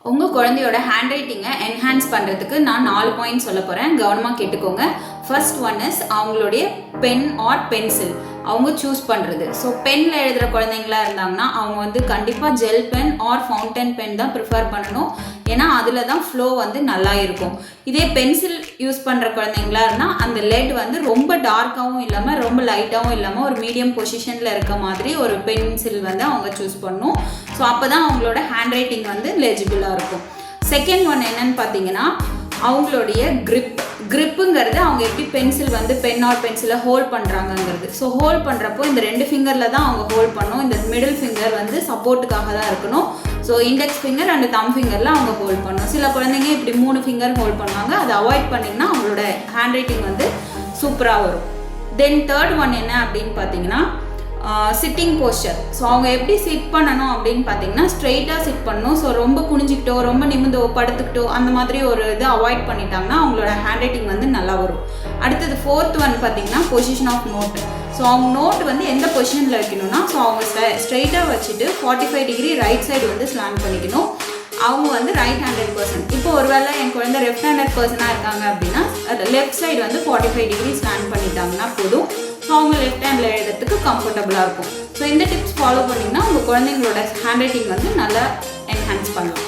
உங்கள் குழந்தையோட hand ரைட்டிங்கை enhance பண்ணுறதுக்கு நான் 4 பாயிண்ட் சொல்ல போகிறேன். கவனமாக கேட்டுக்கோங்க. ஃபர்ஸ்ட் ஒன் இஸ் அவங்களுடைய பென் ஆர் பென்சில் அவங்க சூஸ் பண்ணுறது. ஸோ பெனில் எழுதுகிற குழந்தைங்களா இருந்தாங்கன்னா அவங்க வந்து கண்டிப்பாக gel pen or fountain pen தான் ப்ரிஃபர் பண்ணணும். ஏன்னா அதில் தான் ஃப்ளோ வந்து நல்லா இருக்கும். இதே பென்சில் யூஸ் பண்ணுற குழந்தைங்களா இருந்தால் அந்த லெட் வந்து ரொம்ப டார்க்காகவும் இல்லாமல் ரொம்ப லைட்டாகவும் இல்லாமல் ஒரு மீடியம் பொசிஷனில் இருக்க மாதிரி ஒரு பென்சில் வந்து அவங்க சூஸ் பண்ணணும். ஸோ அப்போ தான் அவங்களோட ஹேண்ட் ரைட்டிங் வந்து லெஜிபிளாக இருக்கும். செகண்ட் ஒன் என்னன்னு பார்த்தீங்கன்னா அவங்களுடைய கிரிப்புங்கிறது அவங்க எப்படி பென்சில் வந்து பென் ஆர் பென்சிலை ஹோல்ட் பண்ணுறாங்கங்கிறது. ஸோ ஹோல்ட் பண்ணுறப்போ இந்த 2 ஃபிங்கரில் தான் அவங்க ஹோல்ட் பண்ணணும். இந்த மிடில் ஃபிங்கர் வந்து சப்போர்ட்டுக்காக தான் இருக்கணும். ஸோ இண்டெக்ஸ் ஃபிங்கர் அண்ட் தம் ஃபிங்கரில் அவங்க ஹோல்ட் பண்ணணும். சில குழந்தைங்க இப்படி 3 ஃபிங்கர் ஹோல்ட் பண்ணுவாங்க. அதை அவாய்ட் பண்ணிங்கன்னா அவங்களோட ஹேண்ட் ரைட்டிங் வந்து சூப்பராக வரும். தென் தேர்ட் ஒன் என்ன அப்படின்னு பார்த்தீங்கன்னா சிட்டிங் போஸ்டர். ஸோ அவங்க எப்படி சிட் பண்ணணும் அப்படின்னு பார்த்தீங்கன்னா ஸ்ட்ரெயிட்டாக சிட் பண்ணணும். ஸோ ரொம்ப குனிஞ்சிக்கிட்டோ ரொம்ப நிமிந்தோ படுத்துக்கிட்டோ அந்த மாதிரி ஒரு இதை அவாய்ட் பண்ணிட்டாங்கன்னா அவங்களோட ஹேண்ட் ரைட்டிங் வந்து நல்லா வரும். அடுத்தது ஃபோர்த் ஒன் பார்த்தீங்கன்னா பொசிஷன் ஆஃப் நோட். ஸோ அவங்க நோட் வந்து எந்த பொசிஷனில் வைக்கணும்னா ஸோ அவங்க ஸ்ட்ரெயிட்டாக வச்சுட்டு 45 டிகிரி ரைட் சைடு வந்து ஸ்லாண்ட் பண்ணிக்கணும். அவங்க வந்து ரைட் ஹேண்டட் பர்சன். இப்போ ஒருவேளை என் குழந்தை லெஃப்ட் ஹேண்டட் பர்சனாக இருக்காங்க அப்படின்னா லெஃப்ட் சைடு வந்து 45 டிகிரி ஸ்லாண்ட் பண்ணிட்டாங்கன்னா போதும். ஸோ அவங்க லெஃப்ட் ஹேண்டில் எழுதுறதுக்கு கம்ஃபர்டபுளாக இருக்கும். ஸோ இந்த டிப்ஸ் ஃபாலோ பண்ணிங்கன்னா உங்கள் குழந்தைங்களோட ஹேண்ட் ரைட்டிங் வந்து நல்லா என்ஹான்ஸ் பண்ணலாம்.